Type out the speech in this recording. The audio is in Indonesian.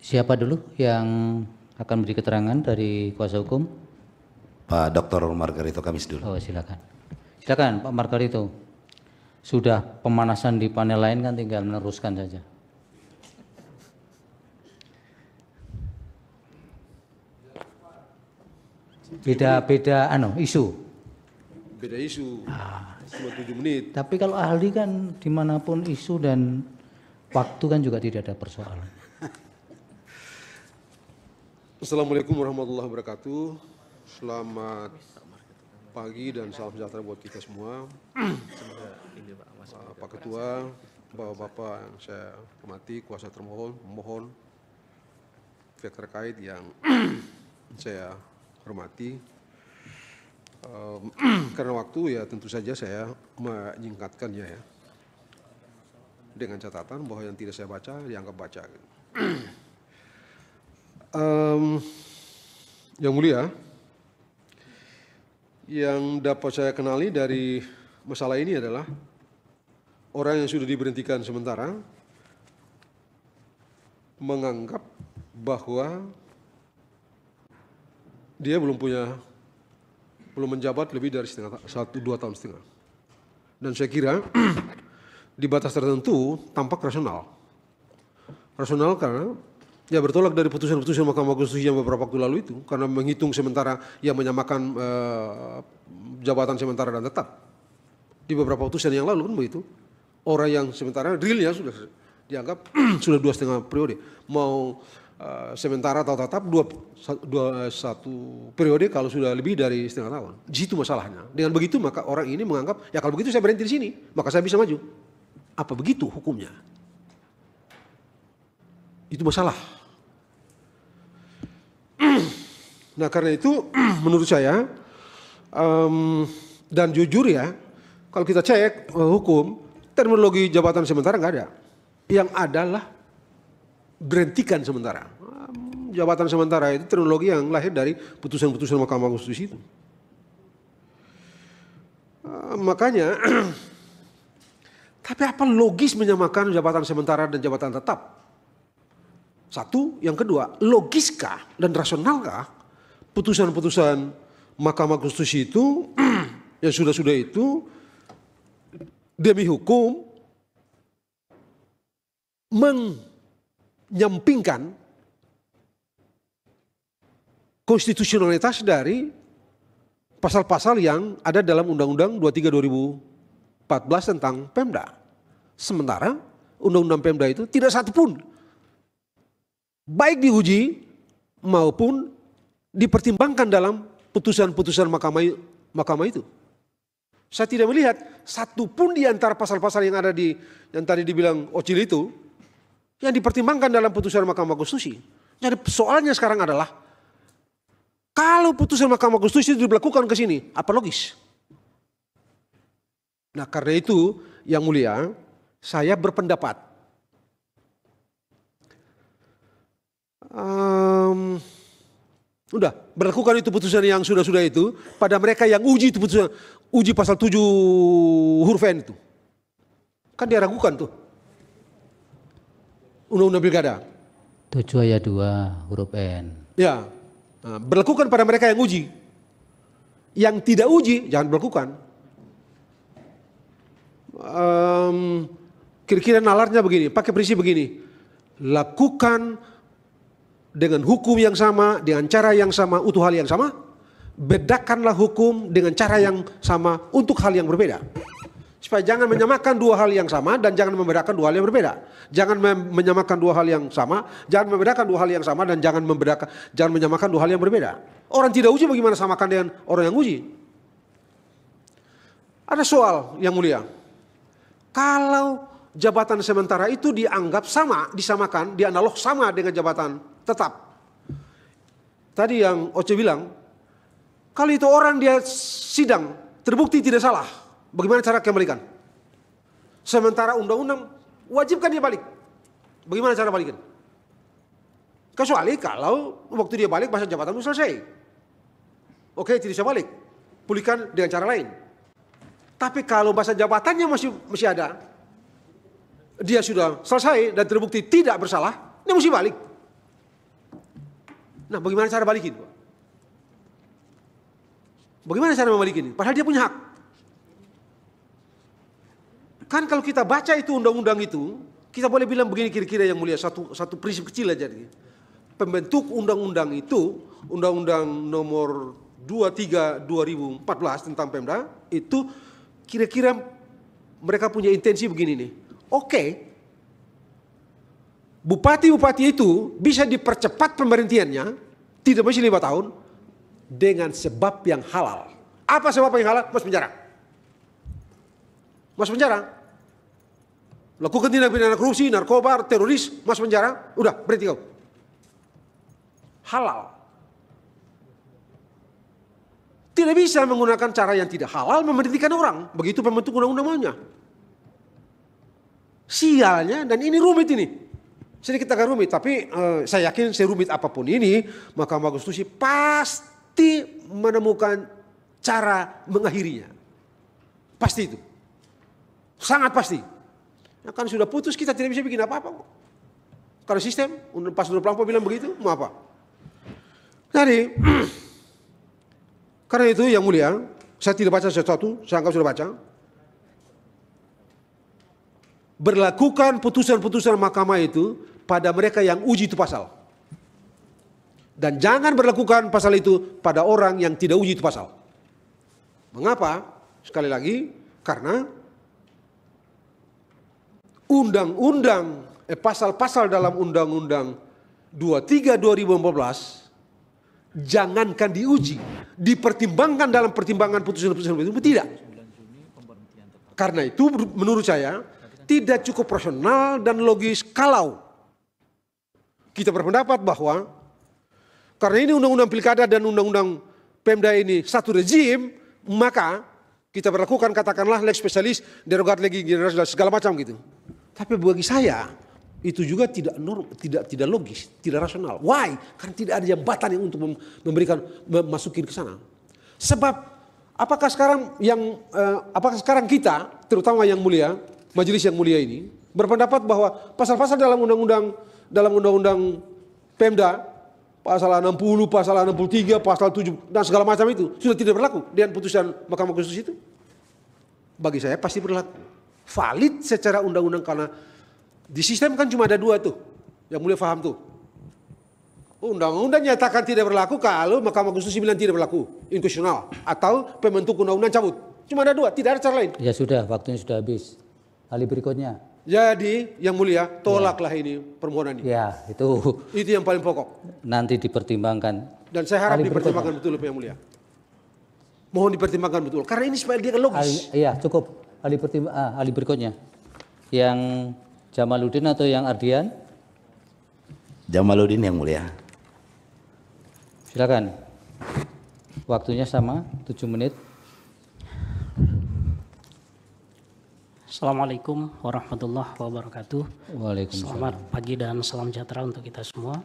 Siapa dulu yang akan beri keterangan dari kuasa hukum? Pak Dr. Margarito Kamis dulu. Oh, silakan. Silakan Pak Margarito. Sudah pemanasan di panel lain kan, tinggal meneruskan saja. Beda isu. Beda isu, cuma 7 menit. Tapi kalau ahli kan dimanapun isu dan waktu kan juga tidak ada persoalan. Assalamualaikum warahmatullahi wabarakatuh. Selamat pagi dan salam sejahtera buat kita semua. Pak Ketua, Bapak-Bapak yang saya hormati, kuasa termohon, pemohon, pihak terkait yang saya hormati. Karena waktu ya tentu saja saya menyingkatkannya ya. Dengan catatan bahwa yang tidak saya baca dianggap baca. Yang mulia, yang dapat saya kenali dari masalah ini adalah orang yang sudah diberhentikan sementara menganggap bahwa dia belum menjabat lebih dari 1-2 tahun setengah. Dan saya kira di batas tertentu tampak rasional. Rasional karena ya bertolak dari putusan-putusan Mahkamah Konstitusi yang beberapa waktu lalu itu, karena menghitung sementara yang menyamakan jabatan sementara dan tetap. Di beberapa putusan yang lalu kan begitu. Orang yang sementara realnya sudah dianggap sudah 2,5 periode. Mau sementara atau tetap satu periode kalau sudah lebih dari setengah tahun. Di situ masalahnya. Dengan begitu maka orang ini menganggap ya kalau begitu saya berhenti di sini, maka saya bisa maju. Apa begitu hukumnya? Itu masalah. Nah karena itu menurut saya dan jujur ya, kalau kita cek hukum, terminologi jabatan sementara nggak ada. Yang adalah berhentikan sementara. Jabatan sementara itu terminologi yang lahir dari putusan-putusan Mahkamah Konstitusi itu. Makanya, tapi apa logis menyamakan jabatan sementara dan jabatan tetap? Satu, yang kedua, logiskah dan rasionalkah putusan-putusan Mahkamah Konstitusi itu yang sudah-sudah itu demi hukum menyampingkan konstitusionalitas dari pasal-pasal yang ada dalam Undang-Undang 23 2014 tentang Pemda. Sementara Undang-Undang Pemda itu tidak satupun baik diuji maupun dipertimbangkan dalam putusan-putusan mahkamah itu. Saya tidak melihat satupun di antara pasal-pasal yang ada yang tadi dibilang Ocil itu yang dipertimbangkan dalam putusan Mahkamah Konstitusi. Jadi soalnya sekarang adalah kalau putusan Mahkamah Konstitusi itu diberlakukan ke sini, apa logis? Nah karena itu yang mulia, saya berpendapat udah berlakukan itu putusan yang sudah-sudah itu pada mereka yang uji itu putusan, uji pasal 7 huruf N itu. Kan dia ragukan tuh. Undang-Undang Pilkada. 7 ayat 2 huruf N. Ya, berlakukan pada mereka yang uji. Yang tidak uji jangan berlakukan. Kira-kira nalarnya begini, pakai prinsip begini. Lakukan dengan hukum yang sama, dengan cara yang sama, untuk hal yang sama. Bedakanlah hukum dengan cara yang sama untuk hal yang berbeda. Supaya jangan menyamakan dua hal yang sama dan jangan membedakan dua hal yang berbeda. Jangan menyamakan dua hal yang sama, jangan membedakan dua hal yang sama dan jangan menyamakan dua hal yang berbeda. Orang tidak uji bagaimana samakan dengan orang yang uji? Ada soal yang mulia. Kalau jabatan sementara itu dianggap sama, disamakan, dianalog sama dengan jabatan tetap. Tadi yang Oce bilang, kalau itu orang dia sidang, terbukti tidak salah, bagaimana cara kembalikan? Sementara undang-undang wajibkan dia balik. Bagaimana cara balikan? Kecuali kalau waktu dia balik masa jabatan itu selesai. Oke, tidak bisa balik. Pulihkan dengan cara lain. Tapi kalau masa jabatannya masih ada, dia sudah selesai dan terbukti tidak bersalah, dia mesti balik. Nah, bagaimana cara balikin? Bagaimana cara membalikin? Padahal dia punya hak. Kan kalau kita baca itu undang-undang itu, kita boleh bilang begini kira-kira yang mulia, satu prinsip kecil aja. Pembentuk undang-undang itu, Undang-Undang nomor 23 2014 tentang Pemda, itu kira-kira mereka punya intensi begini nih. Oke, bupati-bupati itu bisa dipercepat pemberhentiannya, tidak mesti 5 tahun, dengan sebab yang halal. Apa sebab yang halal? Masuk penjara. Masuk penjara. Lakukan tindak pidana korupsi, narkoba, teroris, masuk penjara, udah berhenti kau. Halal. Tidak bisa menggunakan cara yang tidak halal memberhentikan orang. Begitu pembentuk undang-undang maunya. Sialnya, dan ini rumit ini. Sedikit agak rumit, tapi saya yakin serumit apapun ini, Mahkamah Konstitusi pasti menemukan cara mengakhirinya. Pasti itu. Sangat pasti. Nah, kan sudah putus, kita tidak bisa bikin apa-apa. Karena sistem, pas udah pelan bilang begitu, mau apa? Jadi, karena itu yang mulia, saya tidak baca sesuatu, saya anggap sudah baca. Berlakukan putusan-putusan mahkamah itu pada mereka yang uji itu pasal. Dan jangan berlakukan pasal itu pada orang yang tidak uji itu pasal. Mengapa? Sekali lagi, karena pasal-pasal dalam Undang-Undang 23 2014 jangankan diuji, dipertimbangkan dalam pertimbangan putusan-putusan itu tidak. Karena itu menurut saya tidak cukup rasional dan logis kalau kita berpendapat bahwa karena ini undang-undang pilkada dan undang-undang Pemda ini satu rezim, maka kita berlakukan katakanlah lex spesialis, derogat legi general segala macam gitu. Tapi bagi saya itu juga tidak logis, tidak rasional. Why? Karena tidak ada jembatan yang untuk masukin ke sana. Sebab apakah sekarang kita, terutama yang mulia, majelis yang mulia ini berpendapat bahwa pasal-pasal dalam undang-undang Pemda, pasal 60, pasal 63, pasal 7 dan segala macam itu sudah tidak berlaku dengan putusan Mahkamah Konstitusi itu? Bagi saya pasti berlaku. Valid secara undang-undang karena di sistem kan cuma ada 2 tuh, yang mulia paham tuh. Undang-undang nyatakan tidak berlaku kalau Mahkamah Konstitusi bilang tidak berlaku, inkonstitusional, atau pembentuk undang-undang cabut. Cuma ada 2, tidak ada cara lain. Ya sudah, waktunya sudah habis. Ahli berikutnya. Jadi yang mulia tolaklah ini permohonan ini. Ya, itu yang paling pokok. Nanti dipertimbangkan. Dan saya harap dipertimbangkan betul yang mulia. Mohon dipertimbangkan betul, karena ini supaya dia logis. Iya, cukup. Ahli berikutnya. Yang Jamaluddin atau yang Ardian? Jamaluddin yang mulia. Silakan. Waktunya sama, 7 menit. Assalamualaikum warahmatullahi wabarakatuh. Waalaikumsalam. Selamat pagi dan salam sejahtera untuk kita semua.